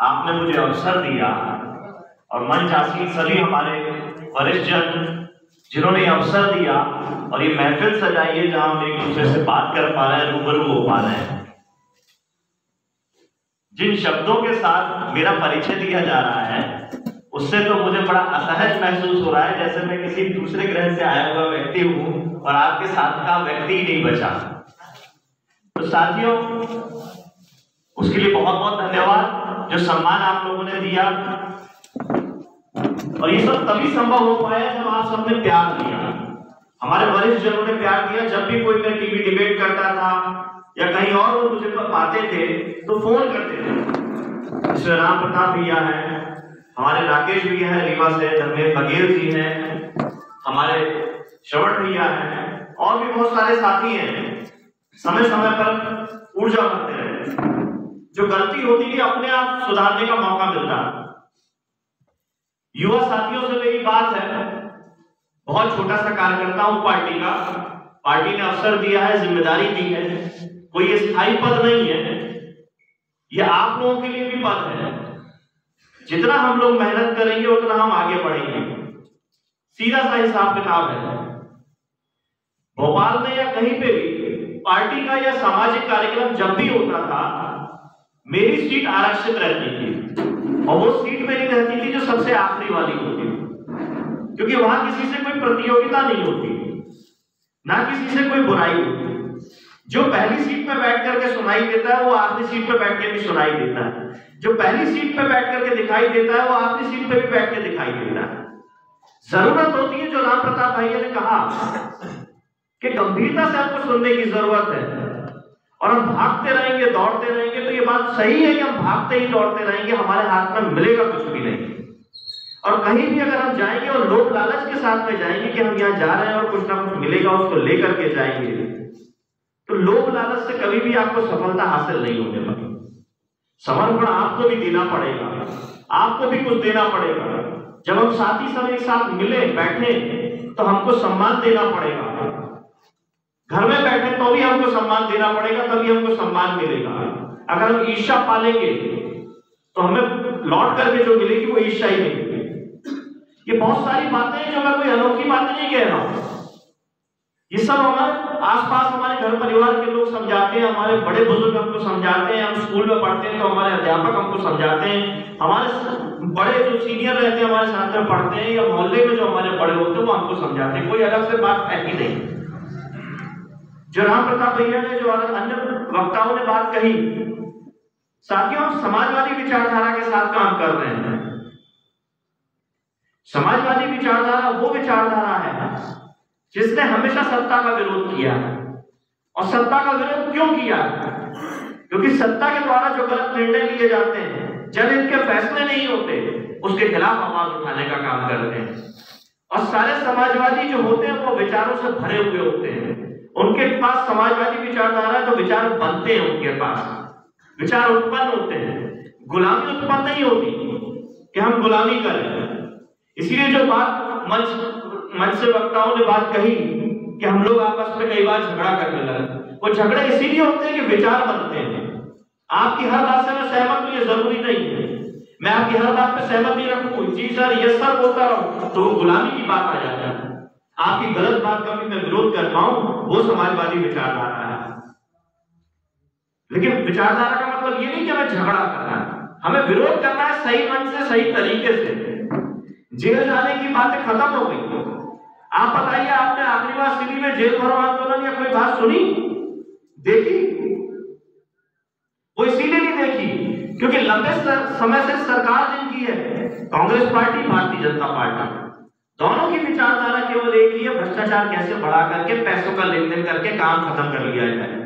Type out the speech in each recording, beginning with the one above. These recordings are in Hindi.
आपने मुझे अवसर दिया और मंच आसीन सभी हमारे वरिष्ठ जन जिन्होंने अवसर दिया और ये महफिल सजाई है जहां हम एक दूसरे से बात कर पा रहे हैं, रूबरू हो पा रहे हैं। जिन शब्दों के साथ मेरा परिचय दिया जा रहा है उससे तो मुझे बड़ा असहज महसूस हो रहा है, जैसे मैं किसी दूसरे ग्रह से आया हुआ व्यक्ति हूं और आपके साथ का व्यक्ति ही नहीं बचा। तो साथियों, उसके लिए बहुत बहुत धन्यवाद जो सम्मान आप लोगों ने दिया। और ये सब तभी संभव हो पाया जब आप सबने प्यार दिया, हमारे वरिष्ठ जनों ने प्यार दिया। जब भी कोई मैं टीवी डिबेट करता था या कहीं और वो मुझे पाते थे तो फोन करते थे। इसमें राम प्रताप भैया है, हमारे राकेश भैया है रीवा से, धर्मेंद्र बघेल जी हैं, हमारे श्रवण भैया हैं और भी बहुत सारे साथी हैं। समय समय पर ऊर्जा भरते रहे, जो गलती होती थी अपने आप सुधारने का मौका मिलता। युवा साथियों से मेरी बात है, बहुत छोटा सा कार्यकर्ता हूं पार्टी का, पार्टी ने अवसर दिया है, जिम्मेदारी दी है, कोई स्थायी पद नहीं है, यह आप लोगों के लिए भी पद है। जितना हम लोग मेहनत करेंगे उतना हम आगे बढ़ेंगे, सीधा सा हिसाब किताब है। भोपाल में या कहीं पे भी पार्टी का या सामाजिक कार्यक्रम जब भी होता था, मेरी सीट आरक्षित रहती थी और वो सीट मेरी रहती थी जो सबसे आखिरी वाली होती थी, क्योंकि वहां किसी से कोई प्रतियोगिता नहीं होती, ना किसी से कोई बुराई होती। जो पहली सीट पे बैठ करके सुनाई देता है वो आखिरी सीट पे बैठ के भी सुनाई देता है, जो पहली सीट पे बैठ करके दिखाई देता है वो आखिरी सीट पे भी बैठ के दिखाई देता है। जरूरत होती है, जो राम प्रताप भैया ने कहा कि गंभीरता से हमको सुनने की जरूरत है और हम भागते रहेंगे दौड़ते रहेंगे, तो ये बात सही है कि हम भागते ही दौड़ते रहेंगे, हमारे हाथ में मिलेगा कुछ भी नहीं। और कहीं भी अगर हम जाएंगे और लोभ लालच के साथ में जाएंगे कि हम यहाँ जा रहे हैं और कुछ ना कुछ मिलेगा उसको लेकर के जाएंगे, तो लोभ लालच से कभी भी आपको सफलता हासिल नहीं होने वाली। समर्पण आपको भी देना पड़ेगा, आपको भी कुछ देना पड़ेगा। जब हम साथी सब एक साथ मिले बैठे तो हमको सम्मान देना पड़ेगा, घर में बैठे तो भी हमको सम्मान देना पड़ेगा, तभी हमको सम्मान मिलेगा। अगर हम ईर्ष्या पालेंगे तो हमें लौट करके जो मिलेगी वो ईर्ष्या ही मिलेगी। ये बहुत सारी बातें हैं जो मैं कोई अनोखी बातें नहीं कह रहा हूं, ये सब हमारे आसपास हमारे घर परिवार के लोग समझाते हैं, हमारे बड़े बुजुर्ग हमको समझाते हैं, हम स्कूल में पढ़ते हैं तो हमारे अध्यापक हमको समझाते हैं, हमारे बड़े जो सीनियर रहते हैं हमारे साथ में पढ़ते हैं, या मोहल्ले में जो हमारे बड़े होते हैं वो हमको समझाते हैं। कोई अलग से बात है ही नहीं। जो राम प्रताप भैया ने, जो अन्य वक्ताओं ने बात कही, साथियों हम समाजवादी विचारधारा के साथ काम कर रहे हैं। समाजवादी विचारधारा वो विचारधारा है जिसने हमेशा सत्ता का विरोध किया है। और सत्ता का विरोध क्यों किया? क्योंकि सत्ता के द्वारा जो गलत निर्णय लिए जाते हैं, जब इनके फैसले नहीं होते, उसके खिलाफ आवाज उठाने का काम करते हैं। और सारे समाजवादी जो होते हैं वो विचारों से भरे हुए होते हैं, उनके पास समाजवादी विचारधारा तो विचार बनते हैं, उनके पास विचार उत्पन्न होते हैं, गुलामी उत्पन्न नहीं होती कि हम गुलामी करें। इसलिए जो बात मंच से वक्ताओं ने बात कही कि हम लोग आपस में कई बार झगड़ा करने लगे, वो झगड़े इसीलिए होते हैं कि विचार बनते हैं। आपकी हर बात से मैं सहमत हूं ये जरूरी नहीं है, मैं आपकी हर बात पे सहमत नहीं रखूं, जी सर यस सर बोलता रहूं तो वो गुलामी की बात आ जाती है। आपकी गलत बात का भी मैं विरोध कर पाऊं वो समाजवादी विचारधारा है। लेकिन विचारधारा का मतलब ये नहीं कि हमें झगड़ा करना है, हमें विरोध करना है सही मन से, सही तरीके से। जेल जाने की बातें खत्म हो गई। आप बताइए, आपने आखिरी बार सिटी में जेल भरो आंदोलन या कोई बात सुनी, देखी? वो इसीलिए नहीं देखी क्योंकि लंबे समय से सरकार जिनकी है, कांग्रेस पार्टी, भारतीय जनता पार्टी, दोनों की विचारधारा केवल एक ही है, भ्रष्टाचार कैसे बढ़ा करके पैसों का लेन देन करके काम खत्म कर लिया जाए।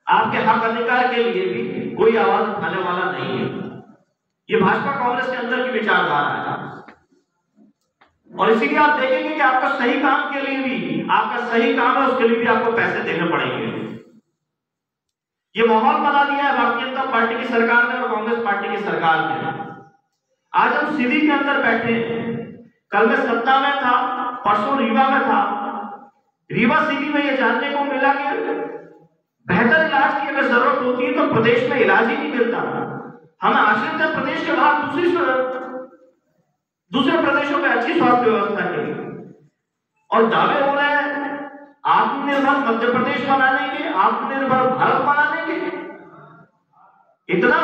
आपके हक अधिकार के लिए भी कोई आवाज उठाने वाला नहीं है। ये भाजपा कांग्रेस के अंदर की विचारधारा है। और इसीलिए आप देखेंगे कि आपका सही काम के लिए भी, आपका सही काम है उसके लिए भी आपको पैसे देने पड़ेंगे। ये माहौल बना दिया है भारतीय जनता पार्टी की सरकार ने और कांग्रेस पार्टी की सरकार ने। आज हम सीधी के अंदर बैठे, कल मैं सत्ता में था, परसों रीवा में था। रीवा सिटी में ये जानने को मिला कि बेहतर इलाज की अगर जरूरत होती है तो प्रदेश में इलाज ही नहीं मिलता। हम आश्रित हैं प्रदेश के बाहर दूसरे प्रदेशों में अच्छी स्वास्थ्य व्यवस्था के लिए, और दावे हो रहे हैं आत्मनिर्भर मध्य प्रदेश बनाने के, आत्मनिर्भर भारत बनाने के। इतना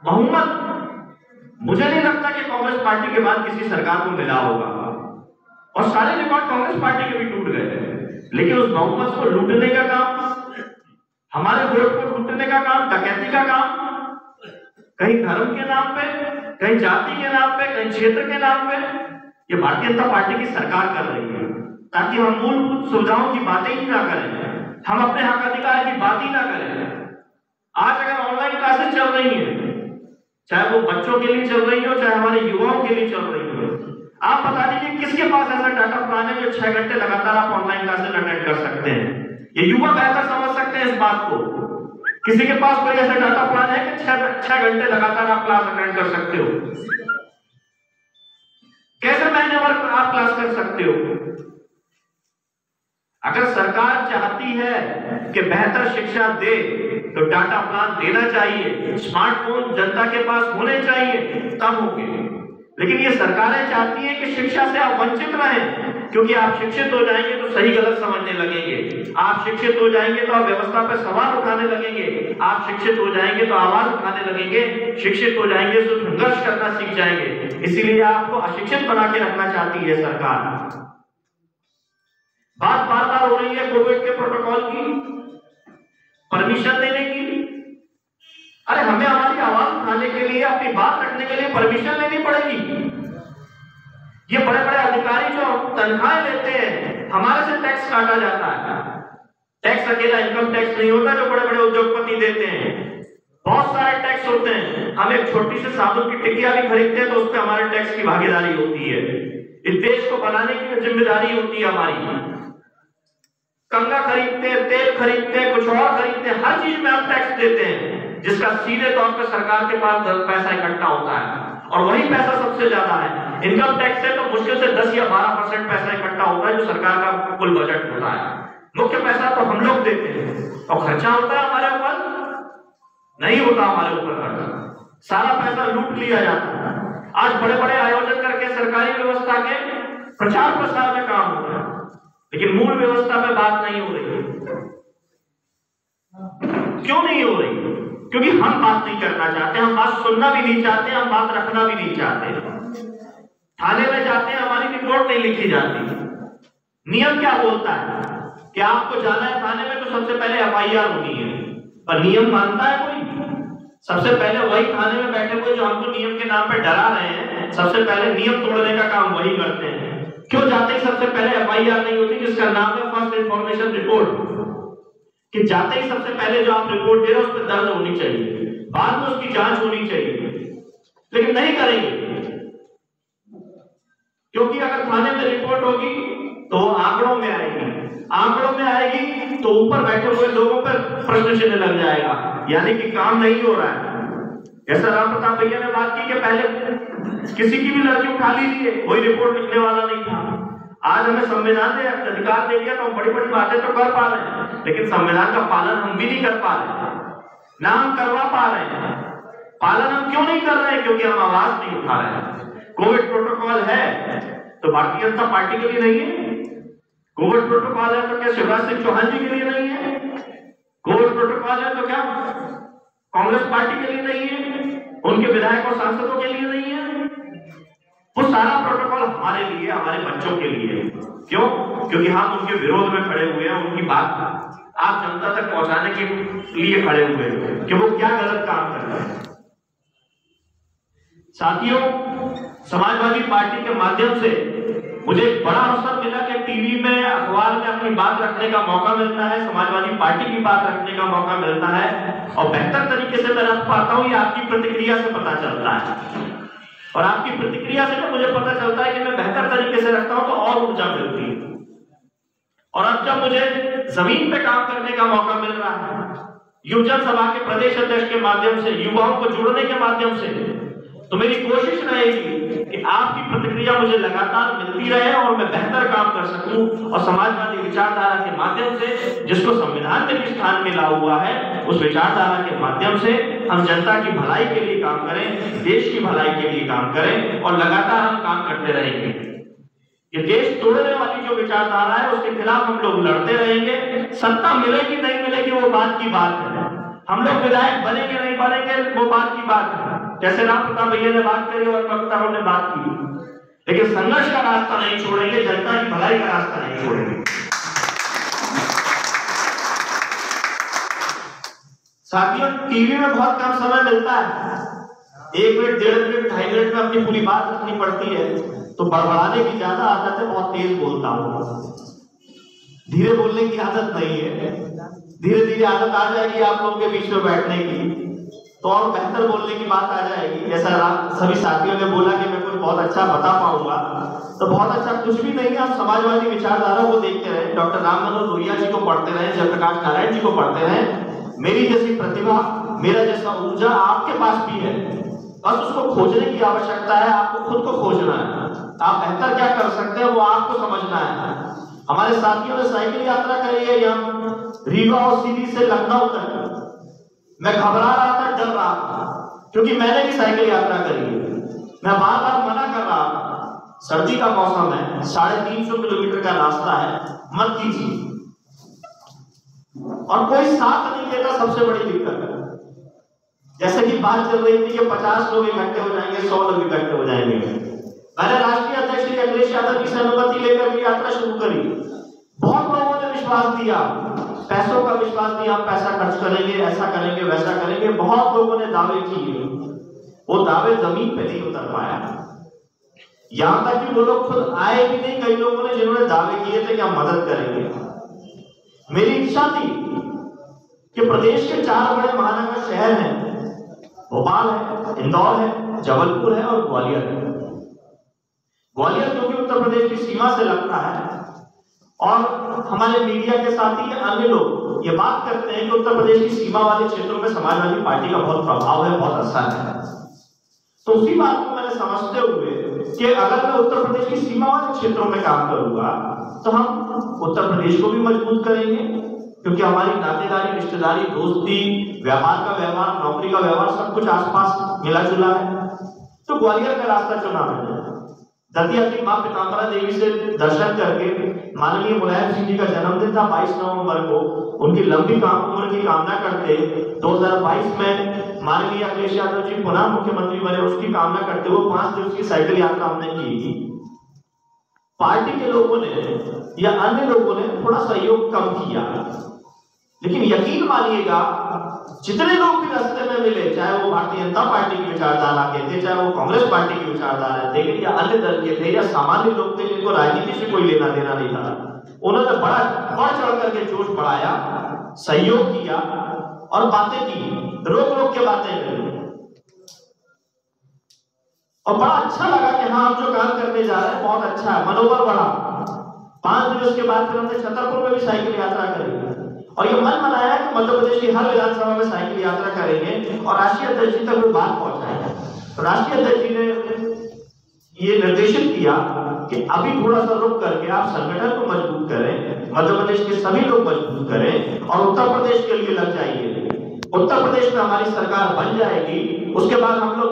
बहुमत मुझे नहीं लगता कि कांग्रेस पार्टी के बाद किसी सरकार को मिला होगा, और सारे रिकॉर्ड कांग्रेस पार्टी के भी टूट गए। लेकिन उस बहुमत को लूटने का काम, हमारे वोट को लूटने का काम, डकैती का काम, कहीं धर्म के नाम पे, कहीं जाति के नाम पे, कहीं क्षेत्र के नाम पे, ये भारतीय जनता पार्टी की सरकार कर रही है, ताकि हम मूलभूत सुविधाओं की बातें ही ना करें, हम अपने हक अधिकार की बात ही ना करें। आज अगर ऑनलाइन क्लासेस चल रही हैं, चाहे वो बच्चों के लिए चल रही हो, चाहे हमारे युवाओं के लिए चल रही हो, आप बता दीजिए किसके पास ऐसा डाटा प्लान है जो 6 घंटे लगातार आप ऑनलाइन क्लासेस अटेंड कर सकते हैं। ये युवा बेहतर समझ सकते हैं इस बात को। किसी के पास कोई ऐसा डाटा प्लान है कि 6 घंटे लगातार आप क्लास अटेंड कर सकते हो? कैसे महीने भर आप क्लास कर सकते हो? अगर सरकार चाहती है कि बेहतर शिक्षा दे तो डाटा प्लान देना चाहिए, स्मार्टफोन जनता के पास होने चाहिए, तब होंगे। लेकिन ये सरकारें चाहती हैं कि शिक्षा से आप वंचित रहें, क्योंकि आप शिक्षित हो जाएंगे तो सही गलत समझने लगेंगे, आप शिक्षित हो जाएंगे तो आप व्यवस्था पर सवाल उठाने लगेंगे, आप शिक्षित हो जाएंगे तो आवाज उठाने लगेंगे, शिक्षित हो जाएंगे तो संघर्ष करना सीख जाएंगे। इसीलिए आपको अशिक्षित बना के रखना चाहती है सरकार। बात बार बार हो रही है कोविड के प्रोटोकॉल की, परमिशन देने की। अरे हमें हमारी आवाज उठाने के लिए, अपनी बात रखने के लिए परमिशन लेनी पड़ेगी। ये बड़े बड़े अधिकारी जो तनख्वाहें लेते हैं, हमारे से टैक्स काटा जाता है। टैक्स अकेला इनकम टैक्स नहीं होता जो बड़े बड़े उद्योगपति देते हैं, बहुत सारे टैक्स होते हैं। हम एक छोटी सी साबुन की टिकिया भी खरीदते हैं तो उस पर हमारे टैक्स की भागीदारी होती है। इस देश को बनाने की जिम्मेदारी होती है हमारी। कंगा खरीदते हैं, तेल खरीदते हैं, कुछ और खरीदते हैं, हर चीज में हम टैक्स देते हैं, जिसका सीधे तौर पर सरकार के पास पैसा इकट्ठा होता है, और वही पैसा सबसे ज्यादा है। इनकम टैक्स से तो मुश्किल से 10 या 12% पैसा इकट्ठा होता है जो सरकार का कुल बजट होता है। मुख्य पैसा तो हम लोग देते हैं, और खर्चा होता है हमारे ऊपर? नहीं होता हमारे ऊपर खर्चा, सारा पैसा लूट लिया जाता है। आज बड़े बड़े आयोजन करके सरकारी व्यवस्था के प्रचार प्रसार में काम हो रहा है, लेकिन मूल व्यवस्था में बात नहीं हो रही। क्यों नहीं हो रही? क्योंकि हम बात नहीं करना चाहते, हम बात सुनना भी नहीं चाहते, हम बात रखना भी नहीं चाहते। थाने में जाते हैं, हमारी रिपोर्ट नहीं लिखी जाती। नियम क्या बोलता है कि आपको जाना है थाने में तो सबसे पहले FIR होनी है, पर नियम मानता है कोई? सबसे पहले वही थाने में बैठे हुए जो हमको नियम के नाम पे डरा रहे हैं, सबसे पहले नियम तोड़ने का काम वही करते हैं। क्यों जाते ही सबसे पहले FIR नहीं होती, जिसका नाम है फर्स्ट इंफॉर्मेशन रिपोर्ट, कि जाते ही सबसे पहले जो आप रिपोर्ट दे रहे हो उस पर दर्ज होनी चाहिए, बाद में उसकी जांच होनी चाहिए। लेकिन नहीं करेंगे, क्योंकि अगर थाने में रिपोर्ट होगी तो आंकड़ों में आएगी, आंकड़ों में आएगी तो ऊपर बैठे हुए लोगों पर प्रश्न चिन्ह लग जाएगा, यानी कि काम नहीं हो रहा है। ऐसा राम प्रताप भैया ने बात की कि पहले किसी की भी लड़की उठा लीजिए, कोई रिपोर्ट लिखने वाला नहीं था। आज हमें संविधान ने अधिकार दे दिया तो हम बड़ी बड़ी बातें तो कर पा रहे हैं, लेकिन संविधान का पालन हम भी नहीं कर पा रहे, ना हम करवा पा रहे हैं। पालन हम क्यों नहीं कर रहे हैं? क्योंकि हम आवाज नहीं उठा रहे हैं। कोविड प्रोटोकॉल है तो भारतीय जनता पार्टी के लिए नहीं है, कोविड प्रोटोकॉल है तो क्या शिवराज सिंह चौहान जी के लिए नहीं है, कोविड प्रोटोकॉल है तो क्या कांग्रेस पार्टी के लिए नहीं है, उनके विधायक और सांसदों के लिए नहीं है। वो सारा प्रोटोकॉल हमारे लिए, हमारे बच्चों के लिए। क्यों? क्योंकि हम उनके विरोध में खड़े हुए हैं, उनकी बात आप जनता तक पहुंचाने के लिए खड़े हुए हैं कि वो क्या गलत काम कर रहे हैं। साथियों, समाजवादी पार्टी के माध्यम से मुझे बड़ा अवसर मिला कि टीवी में, अखबार में अपनी बात रखने का मौका मिलता है, समाजवादी पार्टी की बात रखने का मौका मिलता है, और बेहतर तरीके से मैं रख पाता हूं। ये आपकी प्रतिक्रिया से पता चलता है, और आपकी प्रतिक्रिया से मुझे पता चलता है कि मैं बेहतर तरीके से रखता हूं तो और ऊर्जा मिलती है। और अब जब मुझे जमीन पे काम करने का मौका मिल रहा है, युवजन सभा के प्रदेश अध्यक्ष के माध्यम से, युवाओं को जोड़ने के माध्यम से, तो मेरी कोशिश रहेगी कि आपकी प्रतिक्रिया मुझे लगातार मिलती रहे और मैं बेहतर काम कर सकूं, और समाजवादी विचारधारा के माध्यम से, जिसको संविधान में भी स्थान मिला हुआ है, उस विचारधारा के माध्यम से हम जनता की भलाई के लिए काम करें, देश की भलाई के लिए काम करें और लगातार हम काम करते रहेंगे। ये देश तोड़ने वाली जो विचारधारा है उसके खिलाफ हम लोग लड़ते रहेंगे। सत्ता मिलेगी नहीं मिलेगी वो बात की बात है, हम लोग विधायक बनेंगे नहीं बनेंगे वो बात की बात है। जैसे राम प्रताप भैया ने बात करी और कविता ने बात की, लेकिन संघर्ष का रास्ता नहीं छोड़ेंगे, जनता की भलाई का रास्ता नहीं छोड़ेंगे। साथियों, टीवी में बहुत कम समय मिलता है, 1 मिनट 1.5 मिनट 2.5 मिनट में अपनी पूरी बात रखनी पड़ती है, तो बड़बड़ाने की ज्यादा आदत है, बहुत तेज बोलता हूं। धीरे बोलने की आदत नहीं है, धीरे धीरे आदत आ जाएगी आप लोगों के बीच में बैठने की, तो और बेहतर बोलने की बात आ जाएगी। जैसा सभी साथियों ने बोला कि मैं कुछ बहुत अच्छा बता पाऊंगा, तो बहुत अच्छा कुछ भी नहीं है। आप समाजवादी विचारधारा को देखते रहे, डॉक्टर राम मनोहर लोहिया जी को पढ़ते रहे, जयप्रकाश नारायण जी को पढ़ते रहे। मेरी जैसी प्रतिभा, मेरा जैसा ऊर्जा आपके पास भी है, बस उसको खोजने की आवश्यकता है, आपको खुद को खोजना है। आप बेहतर क्या कर सकते हैं वो आपको समझना है। हमारे साथियों ने साइकिल यात्रा करी है यहाँ रीवा और सीधी से लखनऊ तक। मैं घबरा रहा था, डर रहा था, क्योंकि मैंने भी साइकिल यात्रा करी है। मैं बार बार मना कर रहा था, सर्दी का मौसम है, 350 किलोमीटर का रास्ता है, मत कीजिए। और कोई साथ नहीं देता, सबसे बड़ी दिक्कत है। जैसे कि बात चल रही थी कि 50 लोग इकट्ठे हो जाएंगे, 100 लोग इकट्ठे हो जाएंगे। मैंने राष्ट्रीय अध्यक्ष श्री अखिलेश यादव जी से अनुमति लेकर के यात्रा शुरू करी। बहुत लोगों ने विश्वास दिया, पैसों का विश्वास दिया, हम पैसा खर्च करेंगे, ऐसा करेंगे, वैसा करेंगे। बहुत लोगों ने दावे किए, वो दावे जमीन पे नहीं उतर पाया। यहां तक कि वो लोग खुद आए भी नहीं, कई लोगों ने जिन्होंने दावे किए थे कि हम मदद करेंगे। मेरी इच्छा थी कि प्रदेश के 4 बड़े महानगर शहर हैं, भोपाल है, इंदौर है, जबलपुर है और ग्वालियर है। ग्वालियर जो कि उत्तर प्रदेश की सीमा से लगता है, और हमारे मीडिया के साथी अन्य लोग ये बात करते हैं कि उत्तर प्रदेश की सीमा वाले क्षेत्रों में समाजवादी पार्टी का बहुत प्रभाव है, बहुत असर है। तो उसी बात को मैंने समझते हुए कि अगर मैं उत्तर प्रदेश की सीमा वाले क्षेत्रों में काम करूंगा तो हम उत्तर प्रदेश को भी मजबूत करेंगे, क्योंकि हमारी नातेदारी, रिश्तेदारी, दोस्ती, व्यापार का व्यवहार, नौकरी का व्यवहार सब कुछ आसपास मिला जुला है। तो ग्वालियर का रास्ता चुना मैंने। दतिया की मां पीताम्बरा देवी से दर्शन करके, माननीय मुलायम सिंह जी का जन्मदिन था 22 नवंबर को, उनकी लंबी उम्र की कामना करते 2022 में माननीय अखिलेश यादव जी पुनः मुख्यमंत्री बने, उसकी कामना करते हुए 5 दिवस की साइकिल यात्रा हमने की थी। पार्टी के लोगों ने या अन्य लोगों ने थोड़ा सहयोग कम किया, लेकिन यकीन मानिएगा जितने लोग भी रास्ते में मिले, चाहे वो भारतीय जनता पार्टी की विचारधारा के थे, चाहे वो कांग्रेस पार्टी की विचारधारा थे, या अन्य दल के थे, या सामान्य लोग थे जिनको राजनीति से कोई लेना देना नहीं था, उन्होंने बड़ा बढ़ चढ़ करके जोश बढ़ाया, सहयोग किया और बातें की, रोक रोक के बातें करी। और बड़ा अच्छा लगा कि हाँ, हम जो काम करने जा रहे हैं बहुत अच्छा है, मनोबल बढ़ा। 5 दिवस के बाद फिर हमने छतरपुर में भी साइकिल यात्रा करी, और ये मन बनाया कि मध्य प्रदेश की हर विधानसभा में साइकिल यात्रा करेंगे और राष्ट्रीय अध्यक्ष जी तक वो बात पहुंचाएंगे। तो राष्ट्रीय अध्यक्ष जी ने ये निर्देशित किया कि अभी थोड़ा सा रुक करके आप संगठन को मजबूत करें, मध्य प्रदेश के सभी लोग मजबूत करें और उत्तर प्रदेश के लिए लग जाइए। उत्तर प्रदेश में हमारी सरकार बन जाएगी, उसके बाद हम लोग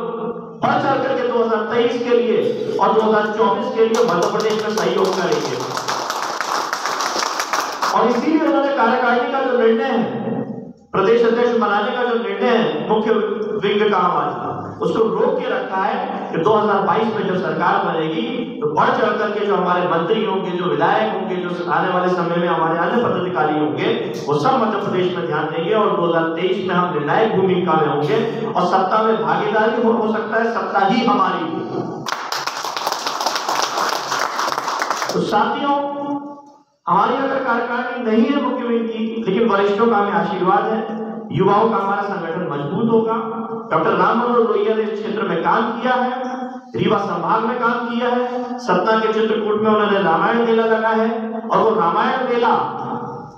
बढ़ चढ़ करके 2023 के लिए और 2024 के लिए मध्य प्रदेश में सहयोग करेंगे। और इसीलिए उन्होंने कार्यकारिणी का जो निर्णय है, प्रदेश अध्यक्ष बनाने का जो निर्णय है, मुख्य विंग का हमारा, उसको रोक के रखा है कि 2022 में जब सरकार बनेगी तो बढ़ चढ़ करके जो हमारे मंत्री होंगे, जो विधायक होंगे, जो आने वाले समय में हमारे अन्य पदाधिकारी होंगे, वो सब मध्य प्रदेश में ध्यान देंगे और 2023 में हम निर्णायक भूमिका में होंगे और सत्ता में भागीदारी हो सकता है सत्ता ही हमारी हो। तो साथियों, हमारी अगर कार्यकारिणी नहीं है मुख्य विंग की, लेकिन वरिष्ठों का हमें आशीर्वाद है, युवाओं का हमारा संगठन मजबूत होगा। डॉक्टर राम मनोहर लोहिया ने इस क्षेत्र में काम किया है, रीवा संभाग में काम किया है, सतना के चित्रकूट में उन्होंने रामायण मेला लगा है, और वो रामायण मेला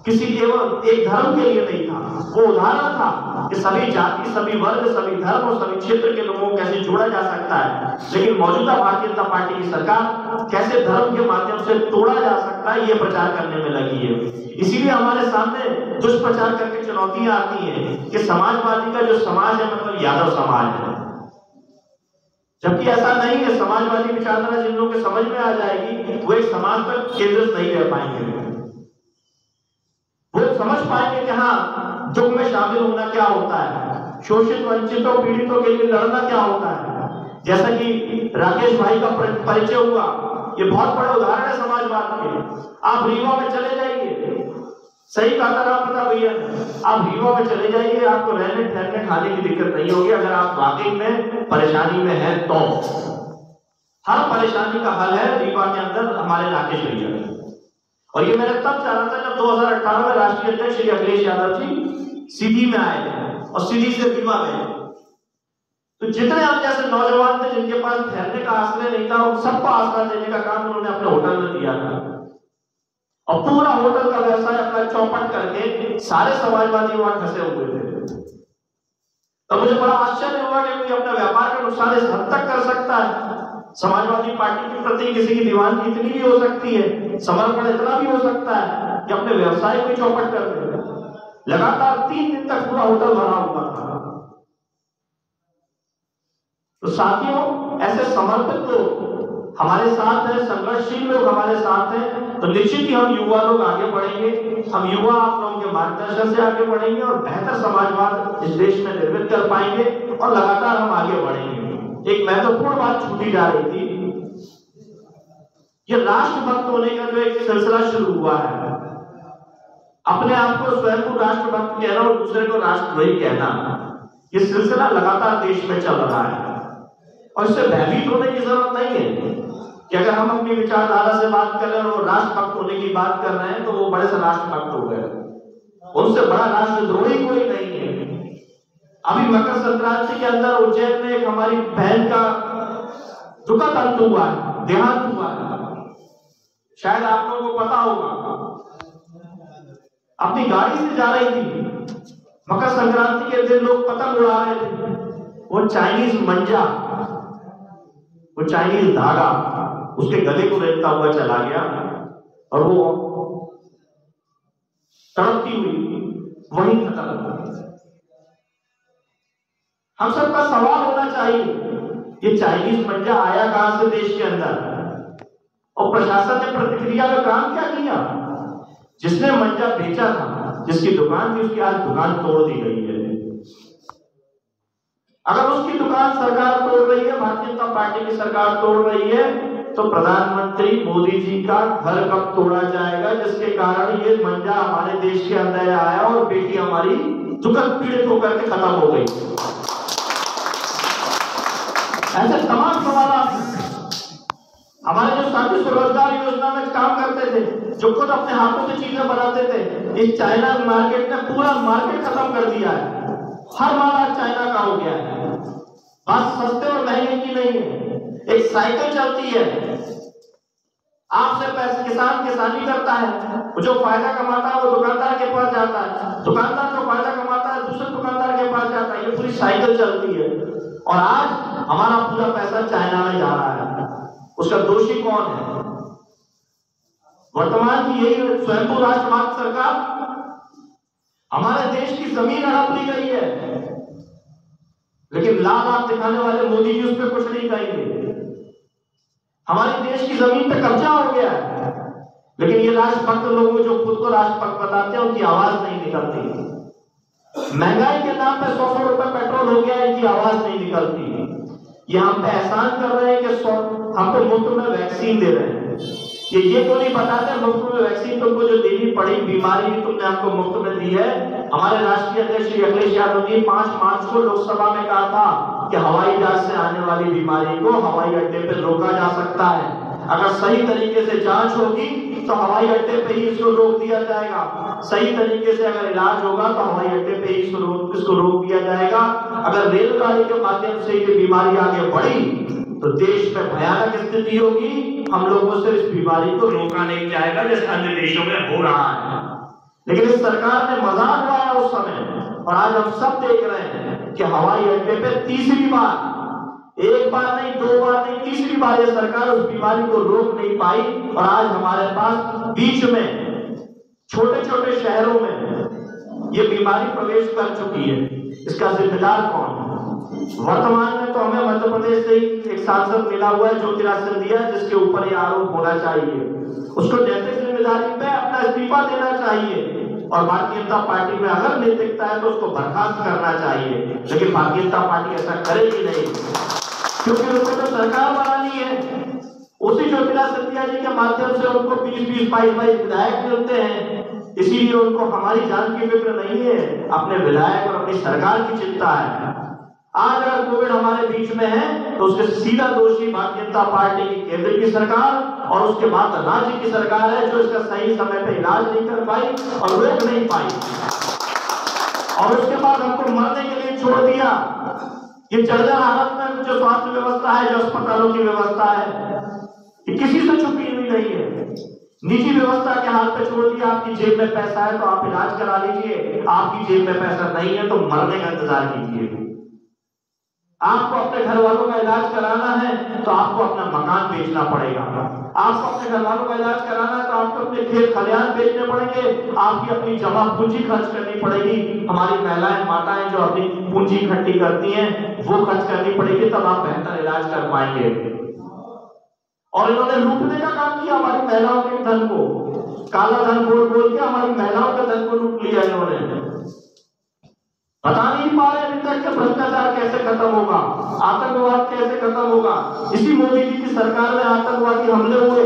किसी केवल एक धर्म के लिए नहीं था, वो उदाहरण था कि सभी जाति, सभी वर्ग, सभी धर्म और सभी क्षेत्र के लोगों को कैसे जोड़ा जा सकता है, लेकिन मौजूदा भारतीय जनता पार्टी की सरकार कैसे धर्म के माध्यम से तोड़ा जा सकता है, ये प्रचार करने में लगी है। इसीलिए हमारे सामने दुष्प्रचार करके चुनौतियां आती हैं कि समाजवादी का जो समाज है मतलब यादव समाज है, जबकि ऐसा नहीं है। समाजवादी विचारधारा जिन लोगों के समझ में आ जाएगी वो एक समाज तक केंद्रित नहीं रह पाएंगे। वो समझ पाएंगे कि हाँ, दुख में शामिल होना क्या होता है, शोषित वंचितों पीड़ितों के लिए लड़ना क्या होता है। जैसा कि राकेश भाई का परिचय हुआ, ये बहुत बड़ा उदाहरण है समाजवाद के। आप रीवा में चले जाइए, सही कहा था पता भैया, आप रीवा में चले जाइए, आपको रहने ठहरने खाने की दिक्कत नहीं होगी अगर आप वाकई में परेशानी में हैं तो। हर परेशानी का हल है रीवा के अंदर हमारे राकेश भैया। और ये मैंने तब जाना था जब 2018 में राष्ट्रीय अध्यक्ष श्री अखिलेश यादव जी सीधी में आए थे और सीधी से रीवा में। तो जितने हम जैसे नौजवान थे जिनके पास ठहरने का आश्रय नहीं था, उन सबको आश्रय देने का काम उन्होंने अपने होटल में दिया था और पूरा होटल का व्यवसाय अपना चौपट करके सारे समाजवादी वहां फंसे हुए थे। तो मुझे बड़ा आश्चर्य हुआ कि कोई अपना व्यापार का नुकसान इस हद तक कर सकता है। समाजवादी पार्टी के प्रति किसी की दीवानगी इतनी भी हो सकती है, समर्पण इतना भी हो सकता है कि अपने व्यवसाय को चौपट कर दे। लगातार 3 दिन तक पूरा होटल भरा हुआ था। तो साथियों, ऐसे समर्पित लोग हमारे साथ हैं, संघर्षशील लोग हमारे साथ हैं, तो निश्चित ही हम युवा लोग आगे बढ़ेंगे। हम युवा आप लोगों के मार्गदर्शन से आगे बढ़ेंगे और बेहतर समाजवाद इस देश में निर्मित कर पाएंगे और लगातार हम आगे बढ़ेंगे। एक महत्वपूर्ण बात छूटी जा रही थी, ये राष्ट्रभक्त होने का जो एक सिलसिला शुरू हुआ है, अपने आप को स्वयं को राष्ट्रभक्त कहना और दूसरे को राष्ट्रद्रोही कहना, ये सिलसिला लगातार देश में चल रहा है। और इससे भयभीत होने की जरूरत नहीं है कि अगर हम अपनी विचारधारा से बात कर रहे हैं और वो राष्ट्रभक्त होने की बात कर रहे हैं तो वो बड़े से राष्ट्रभक्त हो गए। उनसे बड़ा राष्ट्रद्रोही कोई नहीं है। अभी मकर संक्रांति के अंदर उज्जैन में एक हमारी बहन का दुखद अंत हुआ है, देहांत हुआ है, शायद आप लोगों को पता होगा। अपनी गाड़ी से जा रही थी, मकर संक्रांति के दिन लोग पतंग उड़ा रहे थे, वो चाइनीज मंजा, वो चाइनीज धागा उसके गले को रेंगता हुआ चला गया और वो तड़पती हुई वहीं खत्म। हम सबका सवाल होना चाहिए, ये चाइनीज मंजा आया कहां से देश के अंदर, और प्रशासन ने प्रतिक्रिया का काम क्या किया? जिसने मंजा बेचा था, जिसकी दुकान थी, उसकी आज दुकान तोड़ दी गई है। अगर उसकी दुकान सरकार तोड़ रही है, भारतीय जनता पार्टी की सरकार तोड़ रही है, तो प्रधानमंत्री मोदी जी का घर कब तोड़ा जाएगा जिसके कारण ये मंजा हमारे देश के अंदर आया और बेटी हमारी दुखद पीड़ित होकर के खत्म हो गई। ऐसे तमाम सवाल हमारे जो साथी स्वरोजगार योजना में काम करते थे, जो खुद अपने हाथों से चीजें बनाते थे, इस चाइना मार्केट ने पूरा मार्केट खत्म कर दिया है। हर माल आज चाइना का हो गया है। बात सस्ते और महंगे की नहीं है, एक साइकिल चलती है। आपसे पैसे किसान किसानी करता है, जो फायदा कमाता है वो दुकानदार के पास जाता है, दुकानदार जो फायदा कमाता है दूसरे दुकानदार के पास जाता है, ये पूरी साइकिल चलती है। और आज हमारा पूरा पैसा चाइना में जा रहा है। उसका दोषी कौन है? वर्तमान की यही स्वयंभू राष्ट्रवाद सरकार। हमारे देश की जमीन हड़प ली गई है, लेकिन लाल आंख दिखाने वाले मोदी जी उस पर कुछ नहीं कहेंगे। हमारे देश की जमीन पे कब्जा हो गया है, लेकिन ये राष्ट्रभक्त लोग जो खुद को राष्ट्रभक्त बताते हैं उनकी आवाज नहीं निकलती। महंगाई के नाम पे 100 रुपए पेट्रोल हो गया, इनकी आवाज नहीं निकलती। ये हम पे एहसान कर रहे हैं कि हमको मुफ्त में वैक्सीन दे रहे हैं। ये तो नहीं बताते मुफ्त में वैक्सीन तुमको जो देनी पड़ी, बीमारी भी तुमने हमको मुफ्त में दी है। हमारे राष्ट्रीय अध्यक्ष श्री अखिलेश यादव जी 5 मार्च को लोकसभा में कहा था कि हवाई जहाज से आने वाली बीमारी को हवाई अड्डे पे रोका जा सकता है। अगर सही तरीके से जांच होगी तो हवाई अड्डे पे ही इसको रोक दिया जाएगा। सही तरीके से अगर इलाज होगा तो हवाई अड्डे पे ही इसको रोक दिया जाएगा। अगर रेलगाड़ी के माध्यम से ये बीमारी आगे बढ़ी तो देश में भयानक स्थिति होगी। हम लोगों से इस बीमारी को रोका नहीं जाएगा जैसे अन्य देशों में हो रहा है। लेकिन इस सरकार ने मजाक उड़ाया उस समय और आज हम सब देख रहे हैं कि हवाई अड्डे पे तीसरी बार, एक बार नहीं, दो बार नहीं, तीसरी बार ये सरकार उस बीमारी को रोक नहीं पाई। और आज हमारे पास बीच में छोटे छोटे शहरों में ये बीमारी प्रवेश कर चुकी है। इसका जिम्मेदार कौन है? वर्तमान में तो हमें मध्य प्रदेश से एक सांसद मिला हुआ है ज्योतिरादित्य सिंधिया, जिसके ऊपर ये आरोप होना चाहिए। उसको नैतिक जिम्मेदारी पे अपना इस्तीफा देना चाहिए और भारतीय जनता पार्टी में अगर नैतिकता है तो उसको बर्खास्त करना चाहिए। लेकिन भारतीय जनता पार्टी ऐसा करेगी नहीं, क्योंकि उनको तो सरकार बनानी है। उसी ज्योतिरादित्य सिंधिया जी के माध्यम से उनको 20-20, 22-22 विधायक मिलते हैं, इसीलिए उनको हमारी जान की फिक्र नहीं है, अपने विधायक और अपनी सरकार की चिंता है। आज अगर कोविड हमारे बीच में है तो उसके सीधा दोषी भारतीय जनता पार्टी की केंद्र की सरकार और उसके बाद राज्य की सरकार है, जो इसका सही समय पे इलाज नहीं कर पाई और रोक नहीं पाई, और उसके बाद हमको मरने के लिए छोड़ दिया। ये जर्जर हालत में जो स्वास्थ्य व्यवस्था है, जो अस्पतालों की व्यवस्था है, ये किसी से छुपी हुई नहीं है। निजी व्यवस्था के हाथ पे छोड़ दिया। आपकी जेब में पैसा है तो आप इलाज करा लीजिए, आपकी जेब में पैसा नहीं है तो मरने का इंतजार कीजिए। आपको अपने घर वालों का इलाज कराना है तो आपको अपना मकान बेचना पड़ेगा। आपको अपने घर वालों का इलाज कराना है तो आपको अपने खेत खलिहान बेचने पड़ेंगे, आपकी अपनी जमा पूंजी खर्च करनी पड़ेगी। हमारी महिलाएं, माताएं जो अपनी पूंजी इकट्ठी करती हैं वो खर्च करनी पड़ेगी, तब आप बेहतर इलाज कर पाएंगे। और इन्होंने लूटने का काम किया हमारी महिलाओं के धन को, काला धन बोल बोल के हमारी महिलाओं के धन को लूट लिया इन्होंने। बता नहीं पा रहे अभी तक कि भ्रष्टाचार कैसे खत्म होगा, आतंकवाद कैसे खत्म होगा। इसी मोदी जी की सरकार में आतंकवादी हमले हुए,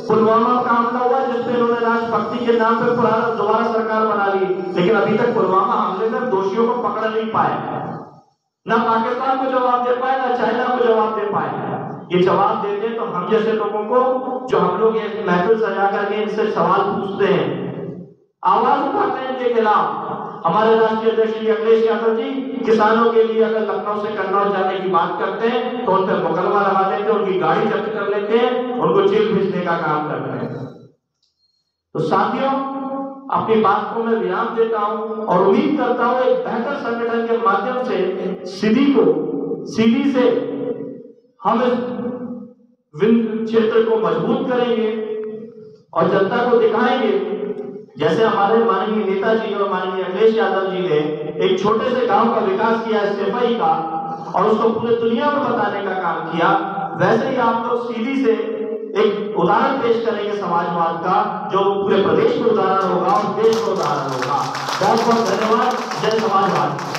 पुलवामा का हमला हुआ जिसपे इन्होंने राष्ट्रभक्ति के नाम पे दोबारा सरकार बना ली, लेकिन अभी तक पुलवामा हमले में दोषियों को पकड़ नहीं पाए। ना पाकिस्तान को जवाब दे पाए, ना चाइना को जवाब दे पाए। ये जवाब देते तो हम जैसे लोगों को, जो हम लोग ये महफिल सजा करके इनसे सवाल पूछते हैं, आवाज उठाते हैं इनके खिलाफ। हमारे राष्ट्रीय अध्यक्ष श्री अखिलेश यादव जी किसानों के लिए अगर लखनऊ से कन्नौज जाने की बात करते हैं तो उन पर मुकदमा लगा देते हैं, उनकी गाड़ी जब्त कर लेते हैं, उनको जेल भेजने का काम करते हैं। तो साथियों, अपनी बात को मैं विराम देता हूं और उम्मीद करता हूं एक बेहतर संगठन के माध्यम से सीधी से हम इस क्षेत्र को मजबूत करेंगे और जनता को दिखाएंगे। जैसे हमारे माननीय नेताजी और माननीय अखिलेश यादव जी ने एक छोटे से गांव का विकास किया है सफाई का, और उसको पूरे दुनिया में बताने का काम किया, वैसे ही आप लोग सीधी से एक उदाहरण पेश करेंगे समाजवाद का, जो पूरे प्रदेश में उदाहरण होगा और देश में उदाहरण होगा। बहुत बहुत धन्यवाद। जय समाजवाद।